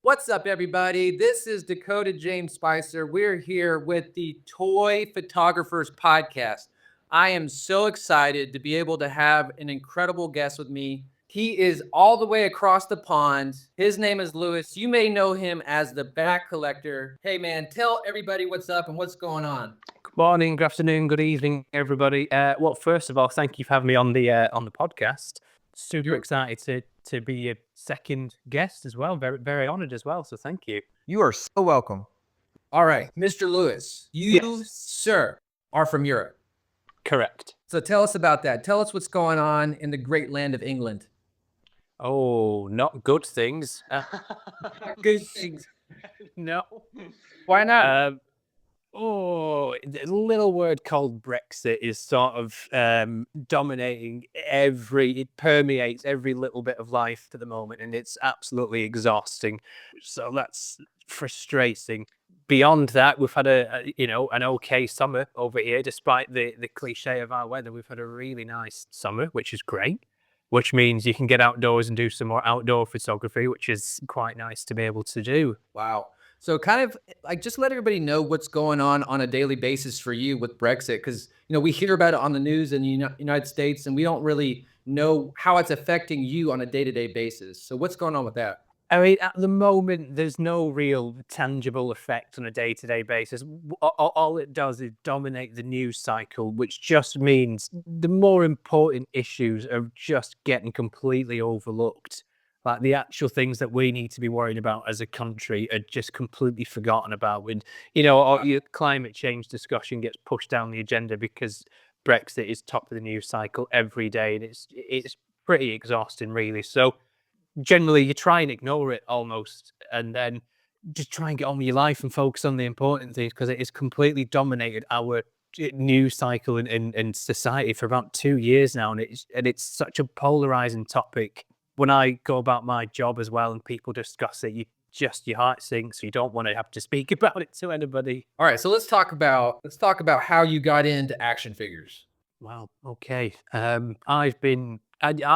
What's up, everybody? This is Dakota James Spicer. We're here with the Toy Photographers Podcast. I am so excited to be able to have an incredible guest with me. He is all the way across the pond. His name is Lewis. You may know him as the BATCOLLECTOR. Hey, man, tell everybody what's up and what's going on. Good morning, good afternoon, good evening, everybody. Well, first of all, thank you for having me on the podcast. Super excited to be your second guest as well. Very, very honored as well. So thank you. You are so welcome. All right, Mr. Lewis, you, sir, are from Europe. Correct. So tell us about that. Tell us what's going on in the great land of England. Oh, not good things. Good things. No. Why not? The little word called Brexit is sort of dominating it permeates every little bit of life at the moment, and it's absolutely exhausting. So that's frustrating. Beyond that, we've had an okay summer over here, despite the cliche of our weather. We've had a really nice summer, which is great, which means you can get outdoors and do some more outdoor photography, which is quite nice to be able to do. Wow. So kind of like just let everybody know what's going on a daily basis for you with Brexit, because we hear about it on the news in the United States, and we don't really know how it's affecting you on a day-to-day basis. So what's going on with that? I mean, at the moment, there's no real tangible effect on a day-to-day basis. All it does is dominate the news cycle, which just means the more important issues are just getting completely overlooked. Like the actual things that we need to be worried about as a country are just completely forgotten about. When your climate change discussion gets pushed down the agenda because Brexit is top of the news cycle every day, and it's pretty exhausting, really. So generally, you try and ignore it almost, and then just try and get on with your life and focus on the important things, because it has completely dominated our news cycle and society for about 2 years now, and it's such a polarizing topic. When I go about my job as well and people discuss it, your heart sinks. You don't want to have to speak about it to anybody. All right, so let's talk about how you got into action figures. Wow. Okay. I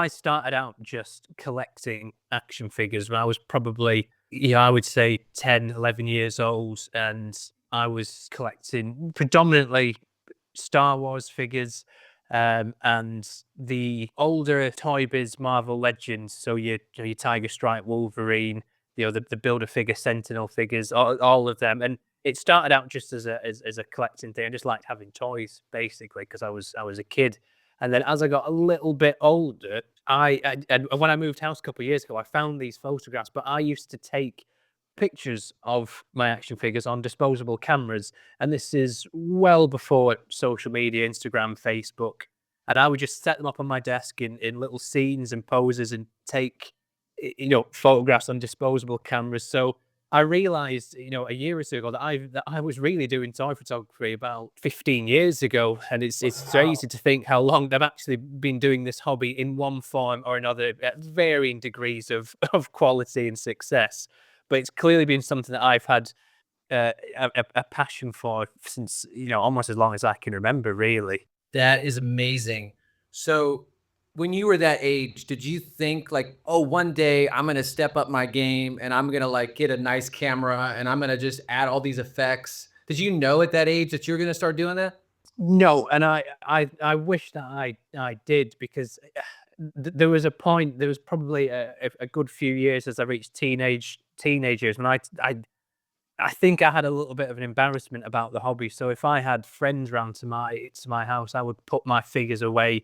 started out just collecting action figures when I was probably, I would say 10, 11 years old, and I was collecting predominantly Star Wars figures. And the older Toy Biz Marvel Legends, so your Tiger Stripe, Wolverine, the Build-A-Figure Sentinel figures, all of them. And it started out just as a collecting thing. I just liked having toys, basically, because I was a kid. And then as I got a little bit older, and when I moved house a couple of years ago, I found these photographs. But I used to take pictures of my action figures on disposable cameras, and this is well before social media, Instagram, Facebook, and I would just set them up on my desk in little scenes and poses and take photographs on disposable cameras. So I realized a year or so ago that I was really doing toy photography about 15 years ago, and it's crazy to think how long I've actually been doing this hobby in one form or another at varying degrees of quality and success. But it's clearly been something that I've had a passion for since, almost as long as I can remember, really. That is amazing. So when you were that age, did you think like, oh, one day I'm going to step up my game and I'm going to like get a nice camera and I'm going to just add all these effects? Did you know at that age that you were going to start doing that? No, and I wish that I did, because there was a point, there was probably a good few years as I reached teenage years when I think I had a little bit of an embarrassment about the hobby. So if I had friends round to my house, I would put my figures away.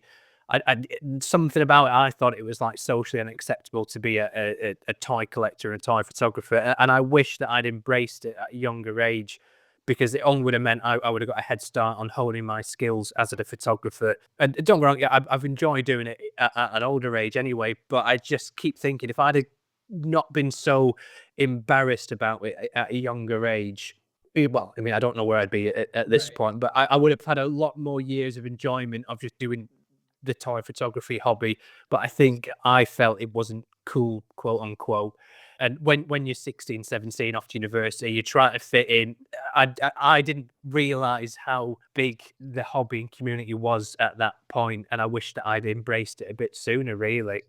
Something about it, I thought it was like socially unacceptable to be a toy collector and a toy photographer, and I wish that I'd embraced it at a younger age, because it only would have meant I would have got a head start on honing my skills as a photographer. And don't get me wrong, I've enjoyed doing it at an older age anyway, but I just keep thinking if I'd have not been so embarrassed about it at a younger age, well, I mean, I don't know where I'd be at this point, but I would have had a lot more years of enjoyment of just doing the toy photography hobby. But I think I felt it wasn't cool, quote unquote. And when you're 16, 17, off to university, you try to fit in. I didn't realize how big the hobby and community was at that point, and I wish that I'd embraced it a bit sooner, really.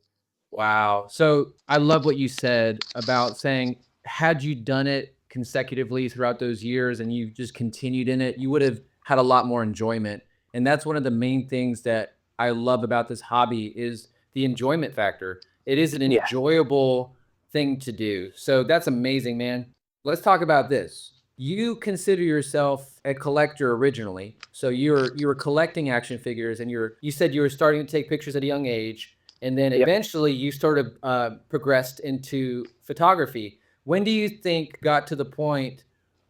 Wow. So I love what you said about saying had you done it consecutively throughout those years and you just continued in it, you would have had a lot more enjoyment. And that's one of the main things that I love about this hobby is the enjoyment factor. It is an Yeah. enjoyable thing to do. So that's amazing, man. Let's talk about this. You consider yourself a collector originally. So you were collecting action figures and you said you were starting to take pictures at a young age, and then Yep. eventually you sort of progressed into photography. When do you think got to the point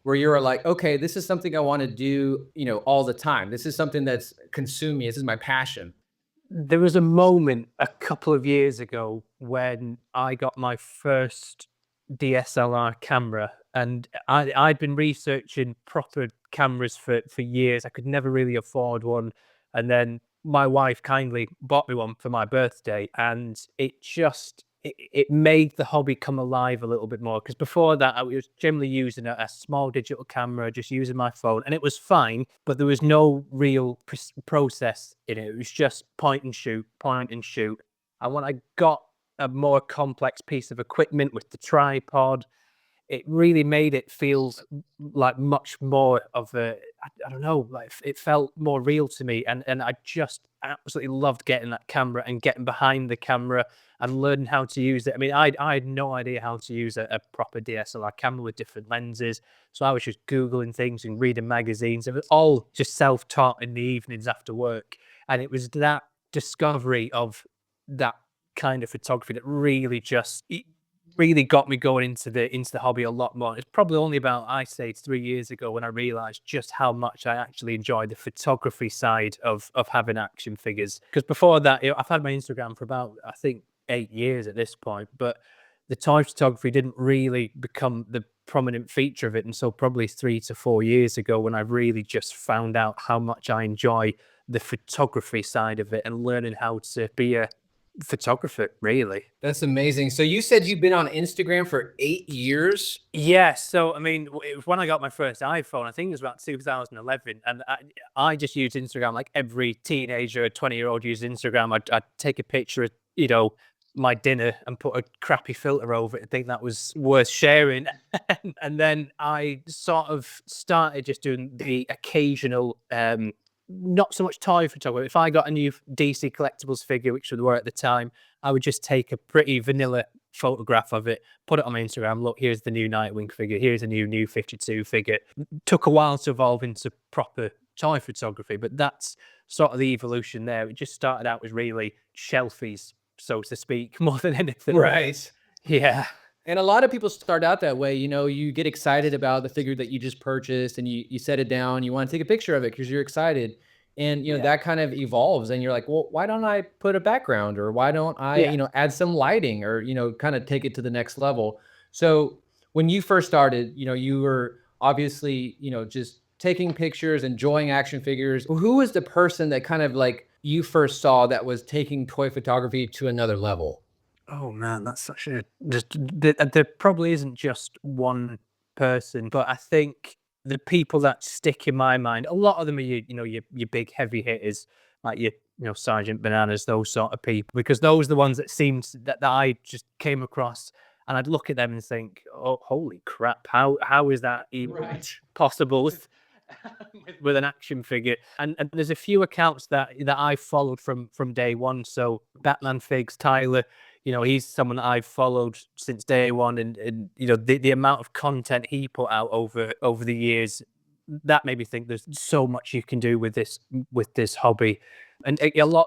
where you were like, okay, this is something I want to do, all the time. This is something that's consumed me. This is my passion. There was a moment a couple of years ago when I got my first DSLR camera, and I'd been researching proper cameras for years. I could never really afford one, and then my wife kindly bought me one for my birthday, and it made the hobby come alive a little bit more. Because before that, I was generally using a small digital camera, just using my phone, and it was fine, but there was no real process in it. It was just point and shoot, point and shoot. And when I got a more complex piece of equipment with the tripod, it really made it feel like much more of I don't know, like it felt more real to me, and I just absolutely loved getting that camera and getting behind the camera and learning how to use it. I mean, I had no idea how to use a proper DSLR camera with different lenses, so I was just googling things and reading magazines. It was all just self-taught in the evenings after work, and it was that discovery of that kind of photography that really got me going into the hobby a lot more. It's probably only about, I say, 3 years ago when I realized just how much I actually enjoy the photography side of having action figures. Because before that, I've had my Instagram for about, I think, 8 years at this point, but the toy photography didn't really become the prominent feature of it until probably 3 to 4 years ago when I really just found out how much I enjoy the photography side of it and learning how to be a photographer, really. That's amazing. So you said you've been on Instagram for 8 years? Yeah, so I mean, it was when I got my first iPhone. I think it was about 2011, and I just used Instagram like every teenager, 20-year-old used Instagram. I'd take a picture of my dinner and put a crappy filter over it. I think that was worth sharing. And then I sort of started just doing the occasional, not so much toy photography. If I got a new DC Collectibles figure, which they were at the time, I would just take a pretty vanilla photograph of it, put it on my Instagram. Look, here's the new Nightwing figure. Here's a new 52 figure. Took a while to evolve into proper toy photography, but that's sort of the evolution there. It just started out as really shelfies, so to speak, more than anything. Right. Yeah. And a lot of people start out that way. You get excited about the figure that you just purchased and you set it down. You want to take a picture of it because you're excited. And, Yeah. that kind of evolves. And you're like, well, why don't I put a background or why don't I, Yeah. add some lighting or, kind of take it to the next level. So when you first started, you were obviously, just taking pictures, enjoying action figures. Who was the person that kind of like you first saw that was taking toy photography to another level? Oh man, that's such a there probably isn't just one person, but I think the people that stick in my mind, a lot of them are your big heavy hitters, like your Sergeant Bananas, those sort of people, because those are the ones that that I just came across, and I'd look at them and think, oh holy crap, how is that even Right. possible with an action figure? And there's a few accounts that I followed from day one. So Batman Figs, Tyler, he's someone that I've followed since day one, and the amount of content he put out over the years, that made me think there's so much you can do with this hobby. And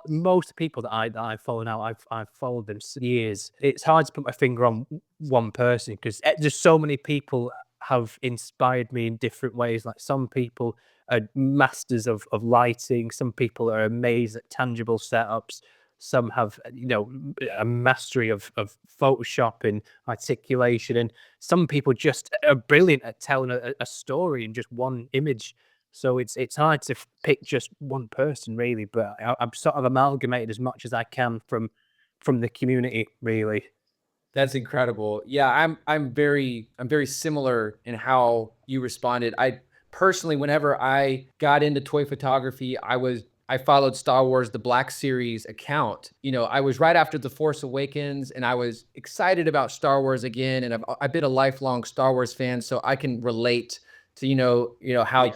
most people that I've followed now, I've followed them years. It's hard to put my finger on one person because there's so many people have inspired me in different ways. Like some people are masters of lighting, some people are amazed at tangible setups, some have a mastery of Photoshop and articulation, and some people just are brilliant at telling a story in just one image. So it's hard to pick just one person really, but I'm sort of amalgamated as much as I can from the community really. That's incredible. Yeah, I'm very similar in how you responded. I personally, whenever I got into toy photography, I followed Star Wars, the Black Series account. I was right after The Force Awakens and I was excited about Star Wars again. And I've been a lifelong Star Wars fan, so I can relate to, how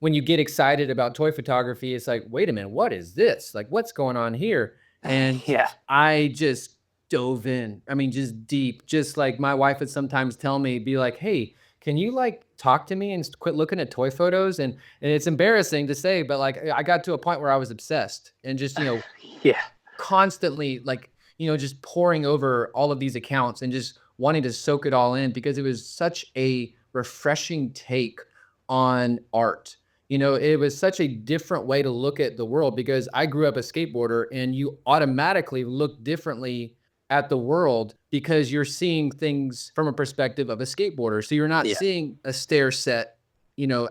when you get excited about toy photography, it's like, wait a minute, what is this? Like, what's going on here? And Yeah. I just dove in. I mean, just deep, just like my wife would sometimes tell me, be like, hey, can you like talk to me and quit looking at toy photos? And it's embarrassing to say, but like I got to a point where I was obsessed and just, Yeah. constantly like, just poring over all of these accounts and just wanting to soak it all in because it was such a refreshing take on art. It was such a different way to look at the world because I grew up a skateboarder and you automatically look differently at the world because you're seeing things from a perspective of a skateboarder. So you're not Yeah. seeing a stair set,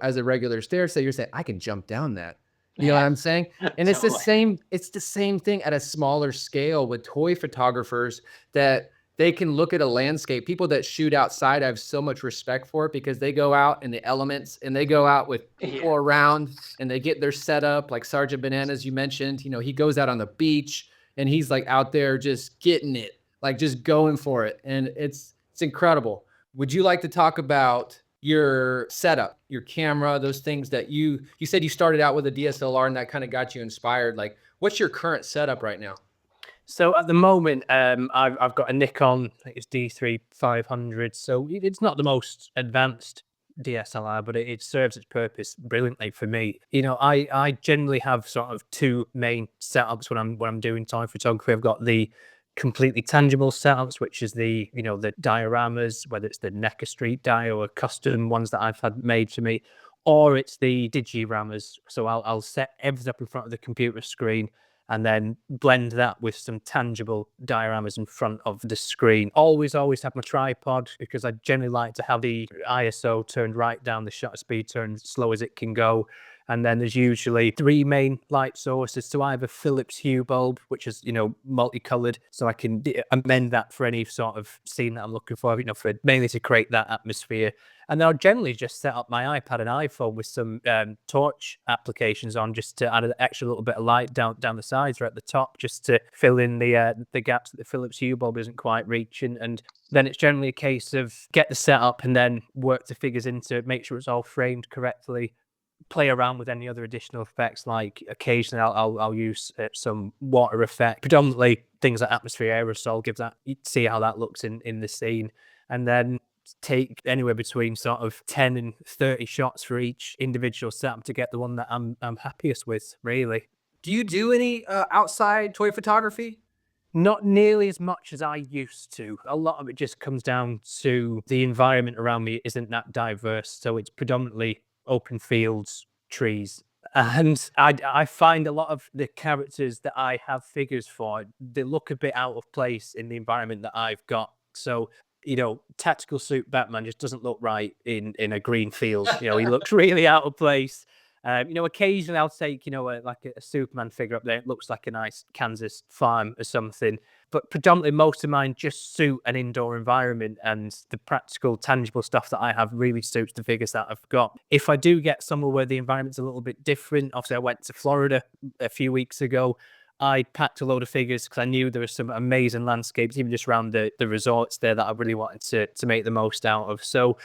as a regular stair set. You're saying, I can jump down that. You know what I'm saying? And it's Totally. it's the same thing at a smaller scale with toy photographers that they can look at a landscape. People that shoot outside, I have so much respect for it because they go out in the elements and they go out with people Yeah. around and they get their setup. Like Sergeant Bananas, you mentioned, he goes out on the beach and he's like out there just getting it, like just going for it. And it's incredible. Would you like to talk about your setup, your camera, those things that you said you started out with a DSLR and that kind of got you inspired? Like, what's your current setup right now? So at the moment, I've got a Nikon, I think it's D3500. So it's not the most advanced DSLR, but it serves its purpose brilliantly for me. I generally have sort of two main setups when I'm doing toy photography. I've got the completely tangible setups, which is the dioramas, whether it's the Necker Street die or custom ones that I've had made for me, or it's the digiramas. So I'll set everything up in front of the computer screen and then blend that with some tangible dioramas in front of the screen. Always have my tripod because I generally like to have the ISO turned right down, the shutter speed turned as slow as it can go. And then there's usually three main light sources. So I have a Philips Hue bulb, which is, multicolored. So I can amend that for any sort of scene that I'm looking for, for mainly to create that atmosphere. And then I'll generally just set up my iPad and iPhone with some torch applications on, just to add an extra little bit of light down the sides or at the top, just to fill in the gaps that the Philips Hue bulb isn't quite reaching. And then it's generally a case of get the setup and then work the figures into it, make sure it's all framed correctly, play around with any other additional effects. Like occasionally I'll use some water effect, predominantly things like atmosphere aerosol, give that, see how that looks in the scene. And then take anywhere between sort of 10 and 30 shots for each individual setup to get the one that I'm happiest with, really. Do you do any outside toy photography? Not nearly as much as I used to. A lot of it just comes down to the environment around me isn't that diverse. So it's predominantly open fields, trees. And I find a lot of the characters that I have figures for, they look a bit out of place in the environment that I've got. So, tactical suit Batman just doesn't look right in a green field. He looks really out of place. Occasionally I'll take, like a Superman figure up there. It looks like a nice Kansas farm or something. But predominantly, most of mine just suit an indoor environment, and the practical, tangible stuff that I have really suits the figures that I've got. If I do get somewhere where the environment's a little bit different, obviously I went to Florida a few weeks ago. I packed a load of figures because I knew there were some amazing landscapes, even just around the resorts there, that I really wanted to make the most out of. So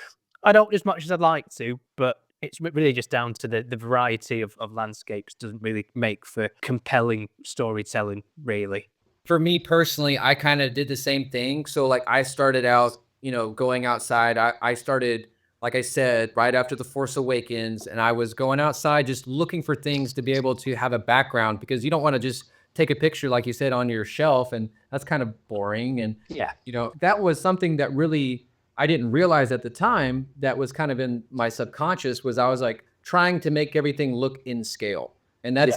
I don't as much as I'd like to, but it's really just down to the variety of landscapes doesn't really make for compelling storytelling, really. For me personally, I kind of did the same thing. So like I started out, going outside. I started, like I said, right after The Force Awakens, and I was going outside just looking for things to be able to have a background because you don't want to just take a picture, like you said, on your shelf, and that's kind of boring. And Yeah. that was something that really I didn't realize at the time that was kind of in my subconscious was I was like trying to make everything look in scale. And that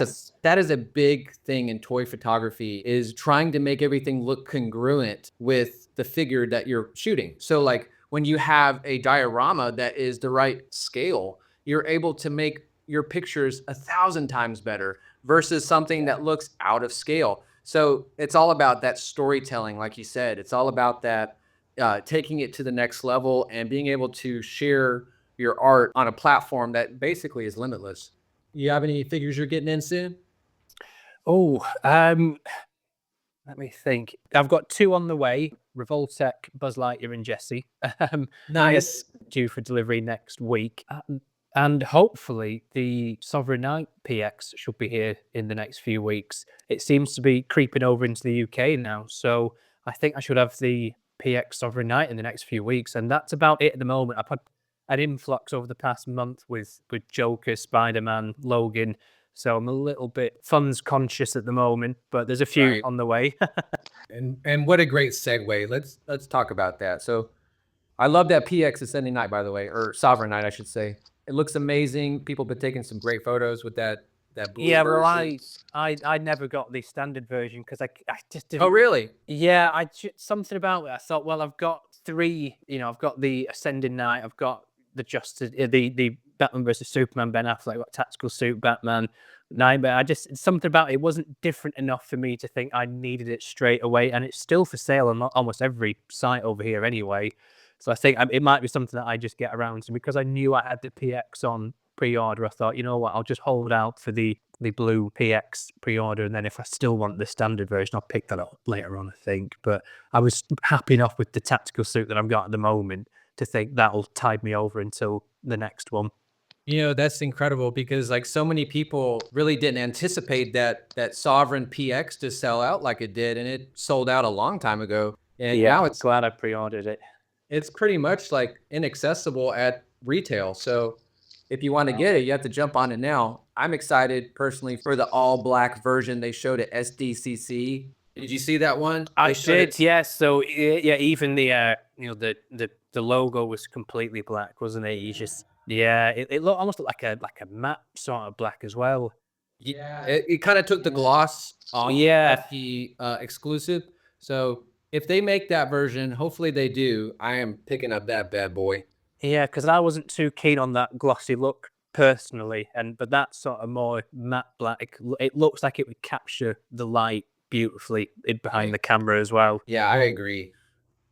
is a big thing in toy photography, is trying to make everything look congruent with the figure that you're shooting. So like when you have a diorama that is the right scale, you're able to make your pictures 1,000 times better versus something that looks out of scale. So it's all about that storytelling, like you said. It's all about that taking it to the next level and being able to share your art on a platform that basically is limitless. You have any figures you're getting in soon? Oh, let me think. I've got 2 on the way: Revoltech, Buzz Lightyear, and Jessie. Nice. Due for delivery next week. And hopefully the Sovereign Knight PX should be here in the next few weeks. It seems to be creeping over into the UK now, so I think I should have the PX Sovereign Knight in the next few weeks, and that's about it at the moment. I've had an influx over the past month with Joker, Spider-Man, Logan, so I'm a little bit funds conscious at the moment, but there's a few Right. on the way. And what a great segue. Let's talk about that. So I love that PX Ascending Night, by the way, or Sovereign Night, I should say. It looks amazing. People have been taking some great photos with that blue Yeah, well, version. I never got the standard version because I just Oh, didn't. really? Yeah, something about it. I thought, well, I've got 3. I've got the Ascending Knight, I've got the Justice, the Batman versus Superman, Ben Affleck, got Tactical Suit, Batman, Nightmare. Something about it wasn't different enough for me to think I needed it straight away, and it's still for sale on almost every site over here anyway. So I think it might be something that I just get around to because I knew I had the PX on pre-order. I thought, you know what, I'll just hold out for the blue PX pre-order, and then if I still want the standard version, I'll pick that up later on, I think. But I was happy enough with the tactical suit that I've got at the moment to think that'll tide me over until the next one. That's incredible because like so many people really didn't anticipate that Sovereign PX to sell out like it did, and it sold out a long time ago. And Yeah, now it's glad I pre-ordered it. it's pretty much like inaccessible at retail. So if you want to get it, you have to jump on it now. I'm excited personally for the all black version they showed at SDCC. Did you see that one? I They showed it. did, yes. So yeah, even the the logo was completely black, wasn't it? You just it looked almost like a matte sort of black as well. Yeah, it kind of took the gloss off Yeah, of the exclusive. So if they make that version, hopefully they do. I am picking up that bad boy. yeah, because I wasn't too keen on that glossy look personally, but that sort of more matte black, it looks like it would capture the light beautifully behind the camera as well. Yeah, I agree.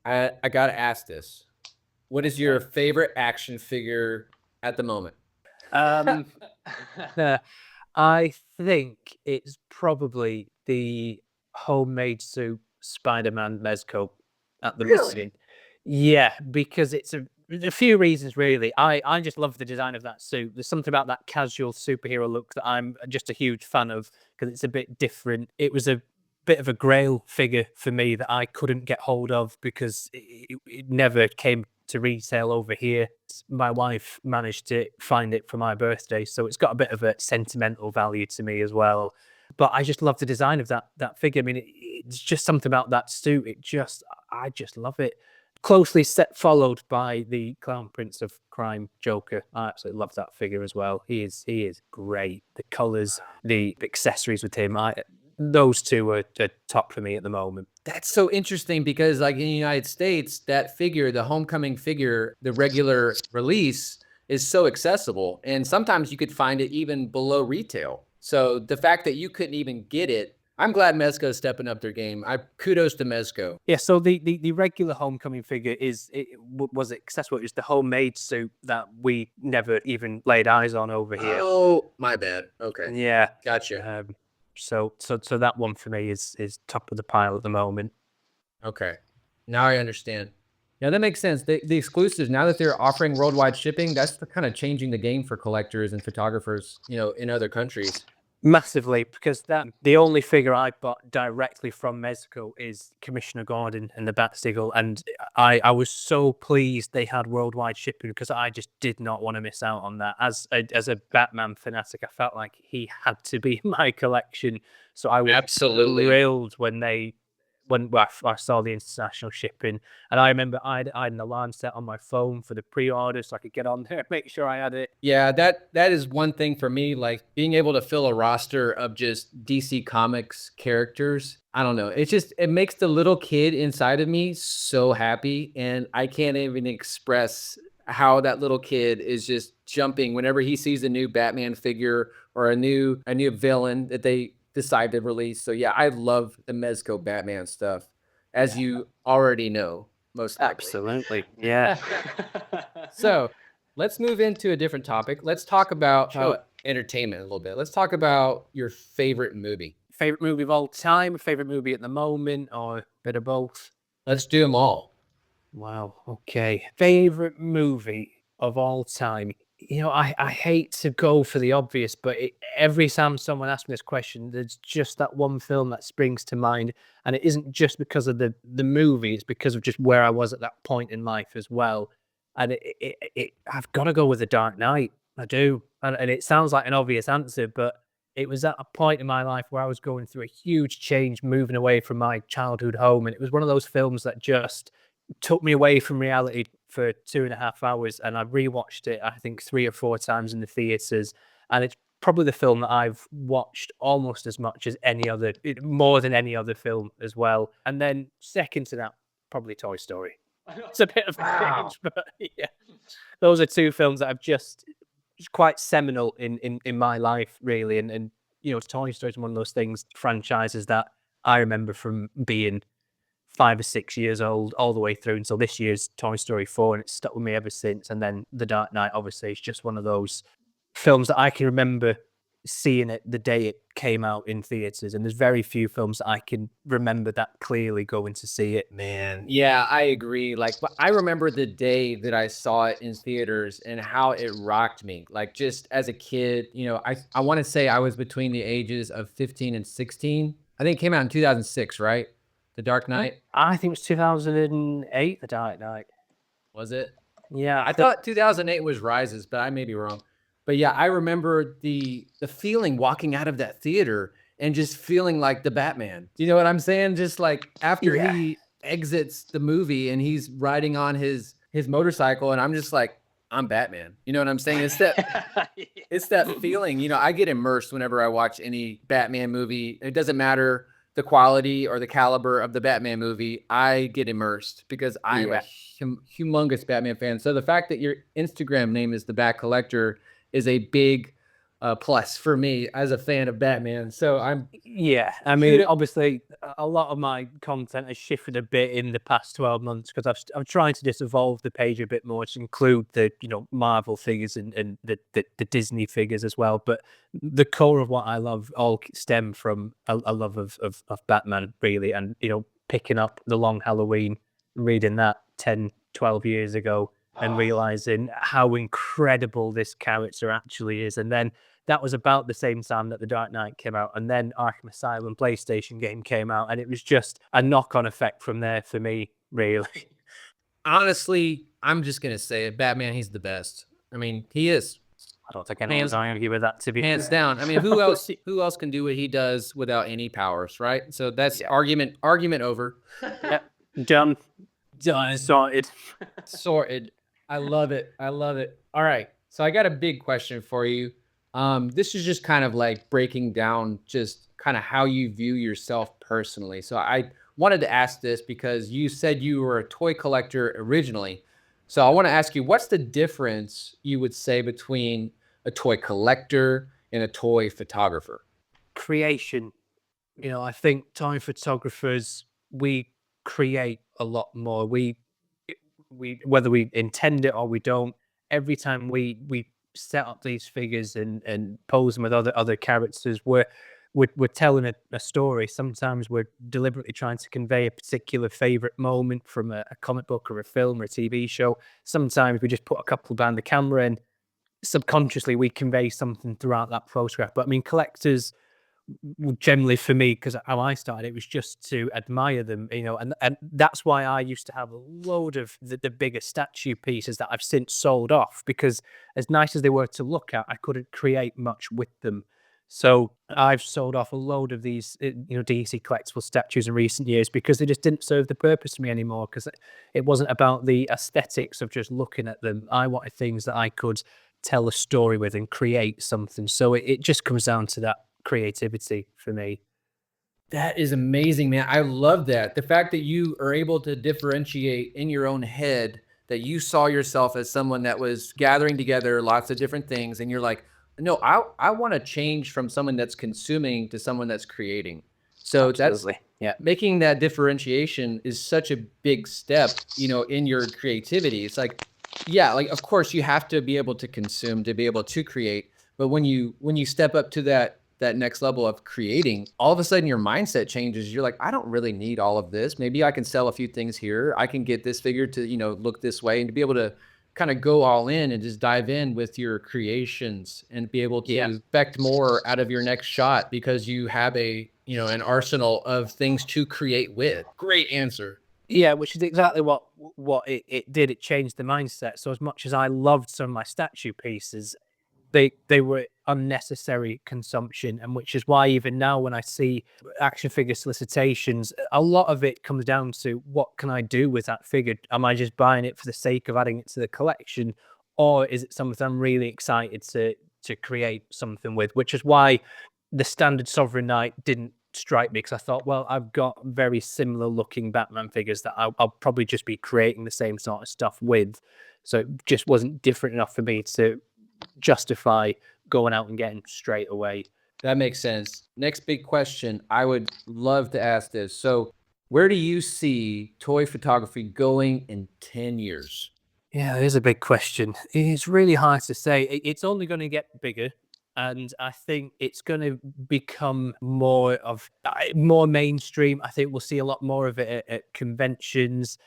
I gotta ask this. What is your favorite action figure at the moment? Um, I think it's probably the homemade suit Spider-Man Mezco at the Really? moment. Yeah, because it's a few reasons really. I just love the design of that suit. There's something about that casual superhero look that I'm just a huge fan of because it's a bit different. It was a bit of a grail figure for me that I couldn't get hold of because it never came to retail over here. My wife managed to find it for my birthday, so it's got a bit of a sentimental value to me as well. But I just love the design of that figure. I mean, it's just something about that suit. I just love it. Closely followed by the Clown Prince of Crime Joker. I absolutely love that figure as well. He is great. The colors, the accessories with him. Those 2 are top for me at the moment. That's so interesting because like in the United States, that figure, the homecoming figure, the regular release is so accessible. And sometimes you could find it even below retail. So the fact that you couldn't even get it, I'm glad Mezco is stepping up their game. Kudos to Mezco. Yeah, so the regular homecoming figure was accessible. It was the homemade suit that we never even laid eyes on over here. Oh, my bad. Okay. Yeah, Gotcha. so that one for me is top of the pile at the moment. Okay. Now I understand. Yeah, that makes sense. The exclusives, now that they're offering worldwide shipping, that's the kind of changing the game for collectors and photographers, in other countries. Massively, because the only figure I bought directly from Mezco is Commissioner Gordon and the Bat-Signal, and I was so pleased they had worldwide shipping because I just did not want to miss out on that. As a Batman fanatic, I felt like he had to be in my collection, so I was Absolutely. thrilled when I saw the international shipping. And I remember I had an alarm set on my phone for the pre-order so I could get on there and make sure I had it. Yeah, that is one thing for me, like being able to fill a roster of just DC Comics characters. I don't know. It makes the little kid inside of me so happy, and I can't even express how that little kid is just jumping whenever he sees a new Batman figure or a new villain that they decide to release. So yeah, I love the Mezco Batman stuff, as you already know, most likely. Absolutely, yeah. So let's move into a different topic. Let's talk about entertainment a little bit. Let's talk about your favorite movie. favorite movie of all time, a favorite movie at the moment, or a bit of both? Let's do them all. Wow. Okay. Favorite movie of all time. I hate to go for the obvious, but every time someone asks me this question, there's just that one film that springs to mind, and it isn't just because of the movie; it's because of just where I was at that point in life as well. And I've got to go with The Dark Knight. I do, and it sounds like an obvious answer, but it was at a point in my life where I was going through a huge change, moving away from my childhood home, and it was one of those films that just took me away from reality for 2.5 hours, and I rewatched it, I think 3 or 4 times in the theaters, and it's probably the film that I've watched almost as much as more than any other film as well. And then second to that, probably Toy Story. It's a bit of a Wow. change, but yeah, those are 2 films that I've just quite seminal in my life, really. And Toy Story is one of those franchises that I remember from being 5 or 6 years old all the way through until this year's Toy Story 4, and it's stuck with me ever since. And then The Dark Knight, obviously, is just one of those films that I can remember seeing it the day it came out in theaters, and there's very few films that I can remember that clearly going to see it. Man, yeah, I agree. Like, but I remember the day that I saw it in theaters and how it rocked me. Like, just as a kid, I want to say I was between the ages of 15 and 16. I think it came out in 2006, right? The Dark Knight, I think it's 2008, The Dark Knight. was it? Yeah, I thought 2008 was Rises, but I may be wrong. But yeah, I remember the feeling walking out of that theater and just feeling like the Batman. Do you know what I'm saying? Just like after Yeah. he exits the movie and he's riding on his motorcycle, and I'm just like, I'm Batman. You know what I'm saying? It's that feeling. I get immersed whenever I watch any Batman movie. It doesn't matter the quality or the caliber of the Batman movie. I get immersed because I'm a humongous Batman fan. So the fact that your Instagram name is the Bat Collector is a big plus for me as a fan of Batman. So Yeah, I mean, obviously, a lot of my content has shifted a bit in the past 12 months because I'm trying to just evolve the page a bit more to include the Marvel figures and the Disney figures as well. But the core of what I love all stem from a love of Batman, really, and picking up The Long Halloween, reading that 10, 12 years ago, and realizing how incredible this character actually is, and then that was about the same time that The Dark Knight came out, and then Arkham Asylum PlayStation game came out, and it was just a knock-on effect from there for me, really. honestly, I'm just gonna say it. Batman, he's the best. I mean, he is. I don't think anyone's argue with that, to be Hands fair. down. I mean, who else? Who else can do what he does without any powers, right? So that's Yeah. argument over. Done. Sorted. Sorted. I love it. I love it. All right. So I got a big question for you. This is just kind of like breaking down just kind of how you view yourself personally. So I wanted to ask this because you said you were a toy collector originally. So I want to ask you, what's the difference you would say between a toy collector and a toy photographer? Creation. I think toy photographers, we create a lot more. We whether we intend it or we don't, every time we set up these figures and pose them with other characters, we're telling a story. Sometimes we're deliberately trying to convey a particular favorite moment from a comic book or a film or a TV show. Sometimes we just put a couple behind the camera and subconsciously we convey something throughout that photograph. But I mean, collectors generally, for me, because how I started, it was just to admire them, and that's why I used to have a load of the bigger statue pieces that I've since sold off, because as nice as they were to look at, I couldn't create much with them. So I've sold off a load of these, DC collectible statues in recent years because they just didn't serve the purpose to me anymore. Because it wasn't about the aesthetics of just looking at them. I wanted things that I could tell a story with and create something. So it just comes down to that creativity for me. That is amazing, man. I love that. The fact that you are able to differentiate in your own head that you saw yourself as someone that was gathering together lots of different things, and you're like, no, I want to change from someone that's consuming to someone that's creating. So that's Yeah. making that differentiation is such a big step, in your creativity. It's like, yeah, like of course you have to be able to consume to be able to create, but when you step up to that next level of creating, all of a sudden your mindset changes. You're like, I don't really need all of this. Maybe I can sell a few things here. I can get this figure to, look this way, and to be able to kind of go all in and just dive in with your creations and be able to expect more out of your next shot because you have an arsenal of things to create with. Great answer. Yeah, which is exactly what it did. It changed the mindset. So as much as I loved some of my statue pieces, they were unnecessary consumption, and which is why even now when I see action figure solicitations, a lot of it comes down to what can I do with that figure? Am I just buying it for the sake of adding it to the collection, or is it something I'm really excited to create something with? Which is why the standard Sovereign Knight didn't strike me, because I thought, well, I've got very similar looking Batman figures that I'll probably just be creating the same sort of stuff with. So it just wasn't different enough for me to justify going out and getting straight away. That makes sense. Next big question. I would love to ask this. So, where do you see toy photography going in 10 years? Yeah, it is a big question. It's really hard to say. It's only going to get bigger, and I think it's going to become more mainstream. I think we'll see a lot more of it at conventions,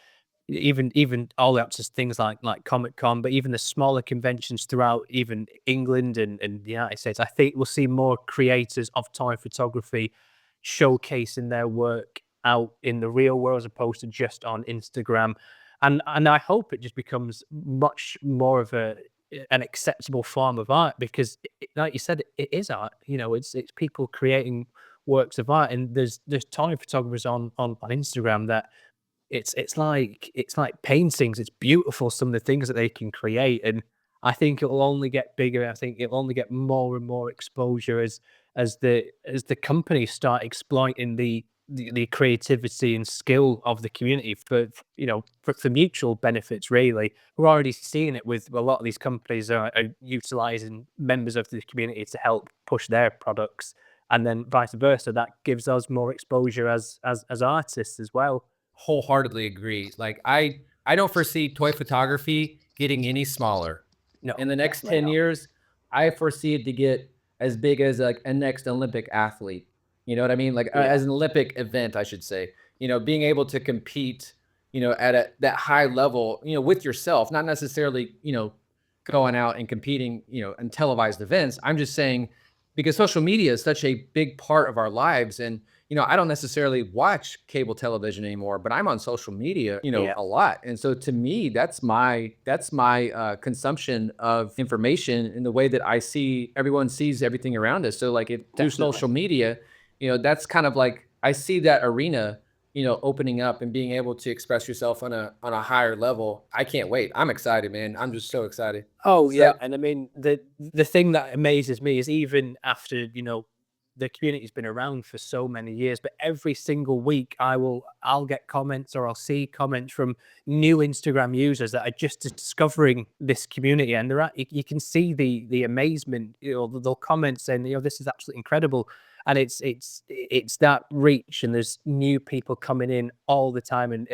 even all the way up to things like Comic Con, but even the smaller conventions throughout even England and the United States. I think we'll see more creators of toy photography showcasing their work out in the real world as opposed to just on Instagram. And I hope it just becomes much more of an acceptable form of art, because like you said, it is art. It's people creating works of art, and there's toy photographers on Instagram that it's like paintings. It's beautiful, some of the things that they can create, and I think it will only get bigger. I think it'll only get more and more exposure as the companies start exploiting the creativity and skill of the community for mutual benefits. Really, we're already seeing it with a lot of these companies are utilizing members of the community to help push their products, and then vice versa. That gives us more exposure as artists as well. Wholeheartedly agree. Like I don't foresee toy photography getting any smaller. No, In the next definitely 10 not. years, I foresee it to get as big as like a next Olympic athlete. You know what I mean? Like Yeah. as an Olympic event, I should say. Being able to compete, at that high level, with yourself, not necessarily, going out and competing, in televised events. I'm just saying because social media is such a big part of our lives, and I don't necessarily watch cable television anymore, but I'm on social media, Yeah, a lot. And so to me, that's my consumption of information in the way that I see everyone sees everything around us. So like through definitely. social media, that's kind of like I see that arena, opening up and being able to express yourself on a higher level. I can't wait. I'm excited, man. I'm just so excited. Oh So yeah, and I mean the thing that amazes me is even after the community's been around for so many years, but every single week I'll get comments, or I'll see comments from new Instagram users that are just discovering this community, and you can see the amazement. They'll comment saying, this is absolutely incredible, and it's that reach, and there's new people coming in all the time, and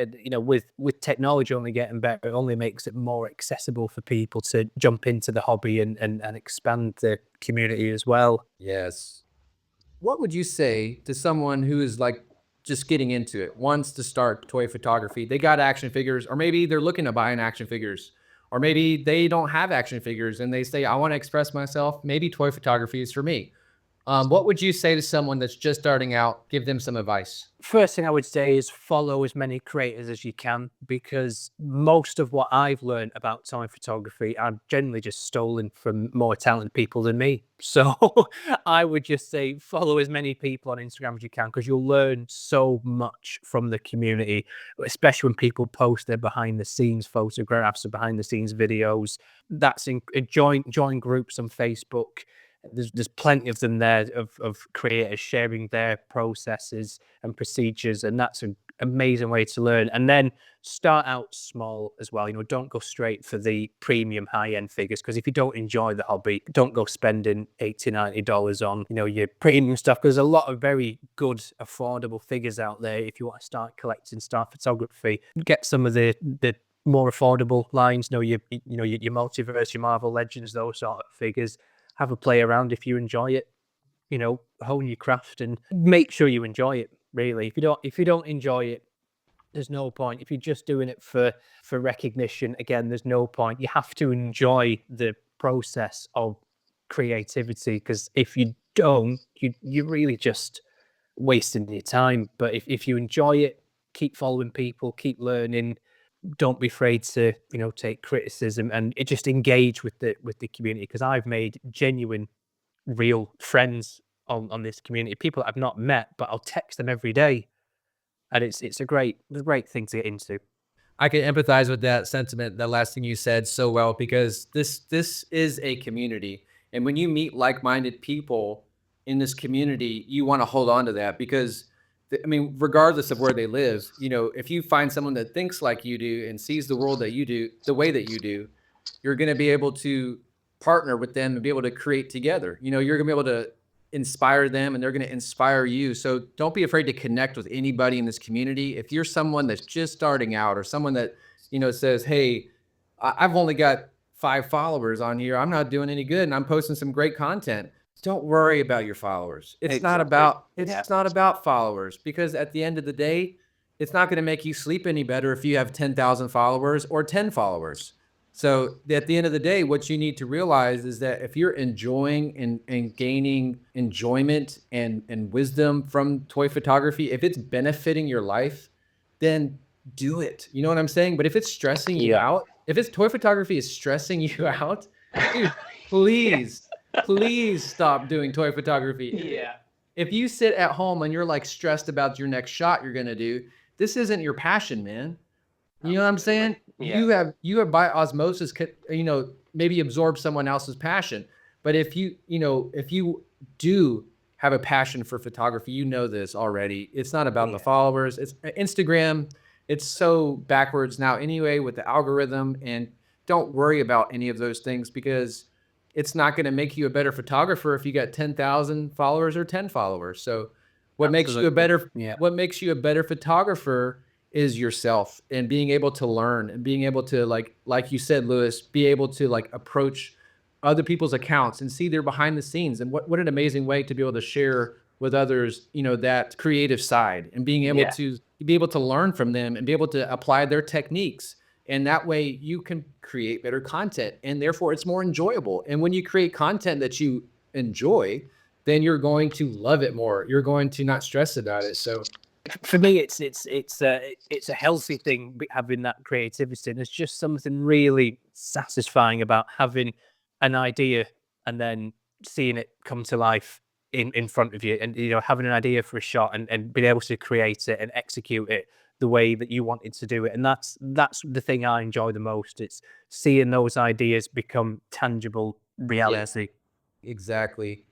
with technology only getting better, it only makes it more accessible for people to jump into the hobby and expand the community as well. yes. What would you say to someone who is like just getting into it, wants to start toy photography? They got action figures, or maybe they're looking to buy an action figures, or maybe they don't have action figures and they say, I want to express myself. Maybe toy photography is for me. What would you say to someone that's just starting out? Give them some advice. First thing I would say is follow as many creators as you can, because most of what I've learned about time photography, I've generally just stolen from more talented people than me. So I would just say follow as many people on Instagram as you can, because you'll learn so much from the community, especially when people post their behind the scenes photographs or behind the scenes videos. That's join groups on Facebook. There's plenty of them there of creators sharing their processes and procedures, and that's an amazing way to learn. And then start out small as well. Don't go straight for the premium high end figures, because if you don't enjoy the hobby, don't go spending $80-90 on your premium stuff, because there's a lot of very good affordable figures out there. If you want to start collecting star photography, get some of the more affordable lines. Your Multiverse, your Marvel Legends, those sort of figures. Have a play around if you enjoy it. hone your craft and make sure you enjoy it. Really, if you don't enjoy it, there's no point. If you're just doing it for recognition, again, there's no point. You have to enjoy the process of creativity, because if you don't, you're really just wasting your time. But if you enjoy it, keep following people, keep learning. Don't be afraid to take criticism, and just engage with the community, because I've made genuine, real friends on this community. People that I've not met, but I'll text them every day, and it's a great thing to get into. I can empathize with that sentiment, the last thing you said, so well, because this is a community. And when you meet like-minded people in this community, you want to hold on to that because I mean, regardless of where they live, if you find someone that thinks like you do and sees the world that you do, the way that you do, you're going to be able to partner with them and be able to create together. You're going to be able to inspire them and they're going to inspire you. So don't be afraid to connect with anybody in this community. If you're someone that's just starting out or someone that, says, hey, I've only got 5 followers on here. I'm not doing any good and I'm posting some great content. Don't worry about your followers. It's not about followers, because at the end of the day, it's not going to make you sleep any better if you have 10,000 followers or 10 followers. So at the end of the day, what you need to realize is that if you're enjoying and gaining enjoyment and wisdom from toy photography, if it's benefiting your life, then do it. You know what I'm saying? But if it's stressing you out, if it's toy photography is stressing you out, dude, please, please stop doing toy photography. Yeah. If you sit at home and you're like stressed about your next shot you're going to do, this isn't your passion, man. You know what I'm saying? Yeah. You have by osmosis, maybe absorb someone else's passion. But if you do have a passion for photography, this already. It's not about the followers. It's Instagram. It's so backwards now anyway with the algorithm, and don't worry about any of those things because it's not going to make you a better photographer if you got 10,000 followers or 10 followers. So what makes you a better photographer is yourself and being able to learn and being able to like you said, Lewis, be able to approach other people's accounts and see their behind the scenes. And what an amazing way to be able to share with others, that creative side and being able to learn from them and be able to apply their techniques. And that way you can create better content and therefore it's more enjoyable. And when you create content that you enjoy, then you're going to love it more. You're going to not stress about it. So for me, it's a healthy thing, having that creativity, and there's just something really satisfying about having an idea and then seeing it come to life in front of you, and having an idea for a shot and being able to create it and execute it the way that you wanted to do it. And that's the thing I enjoy the most. It's seeing those ideas become tangible reality. exactly.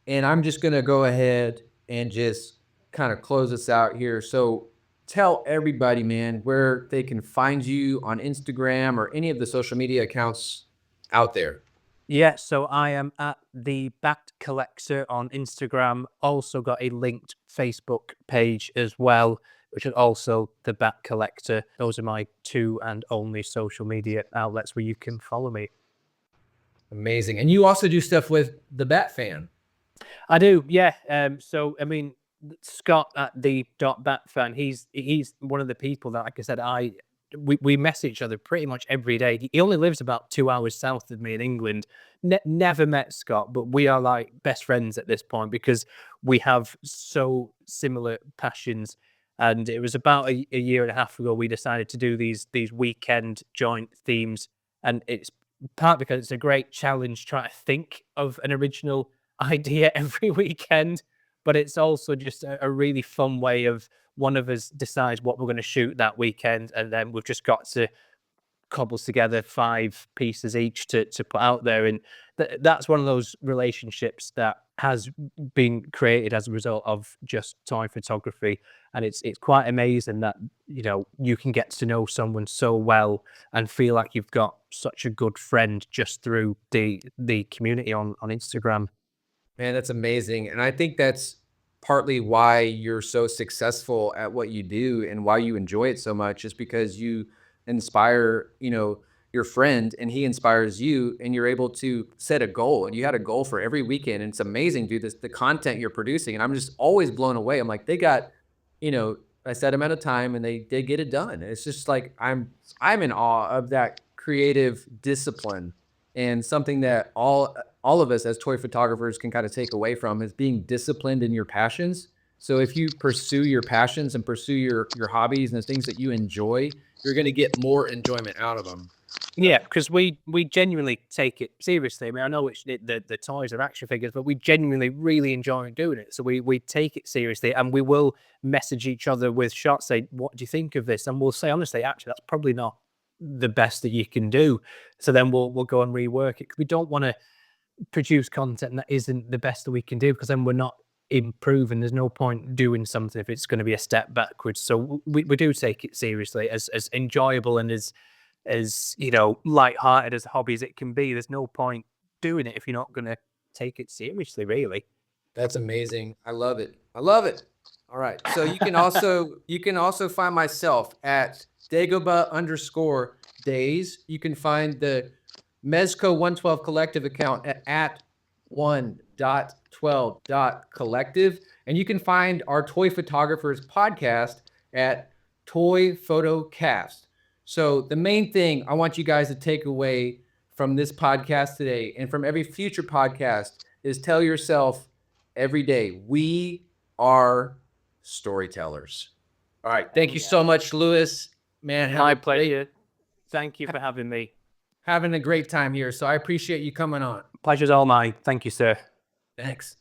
And I'm just going to go ahead and just kind of close us out here. So tell everybody, man, where they can find you on Instagram or any of the social media accounts out there. Yeah, so I am at the.bat.collector on Instagram. Also got a linked Facebook page as well, which is also the Bat Collector. Those are my 2 and only social media outlets where you can follow me. Amazing. And you also do stuff with the Bat Fan. I do, yeah. So I mean, Scott at the.bat.fan, he's one of the people that, like I said, we message each other pretty much every day. He only lives about 2 hours south of me in England. Never met Scott, but we are like best friends at this point because we have so similar passions. And it was about a year and a half ago we decided to do these weekend joint themes, and it's part because it's a great challenge trying to think of an original idea every weekend, but it's also just a really fun way of one of us decides what we're going to shoot that weekend, and then we've just got to cobble together 5 pieces each to put out there. And that's one of those relationships that has been created as a result of just toy photography. And it's quite amazing that you can get to know someone so well and feel like you've got such a good friend just through the community on Instagram. Man, that's amazing. And I think that's partly why you're so successful at what you do and why you enjoy it so much is because you inspire, your friend and he inspires you, and you're able to set a goal, and you had a goal for every weekend. And it's amazing, dude, the content you're producing. And I'm just always blown away. I'm like, they got, a set amount of time and they did get it done. It's just like, I'm in awe of that creative discipline, and something that all of us as toy photographers can kind of take away from is being disciplined in your passions. So if you pursue your passions and pursue your hobbies and the things that you enjoy, you're going to get more enjoyment out of them. Yeah, because we genuinely take it seriously. I mean, I know the toys are action figures, but we genuinely really enjoy doing it. So we take it seriously, and we will message each other with shots, say, "What do you think of this?" And we'll say, honestly, actually, that's probably not the best that you can do. So then we'll go and rework it. 'Cause we don't want to produce content that isn't the best that we can do, because then we're not improving. There's no point doing something if it's going to be a step backwards. So we do take it seriously, as enjoyable and as light-hearted as a hobby as it can be. There's no point doing it if you're not going to take it seriously, really. That's amazing. I love it. I love it. All right. So you can also find myself at Dagobah_days. You can find the Mezco 112 Collective account at 1.12.collective. And you can find our Toy Photographers podcast at ToyPhotoCast. So the main thing I want you guys to take away from this podcast today and from every future podcast is tell yourself every day, we are storytellers. All right. Thank you so much, Lewis. Man, My pleasure. Thank you for having me. Having a great time here. So I appreciate you coming on. Pleasure's all mine. Thank you, sir. Thanks.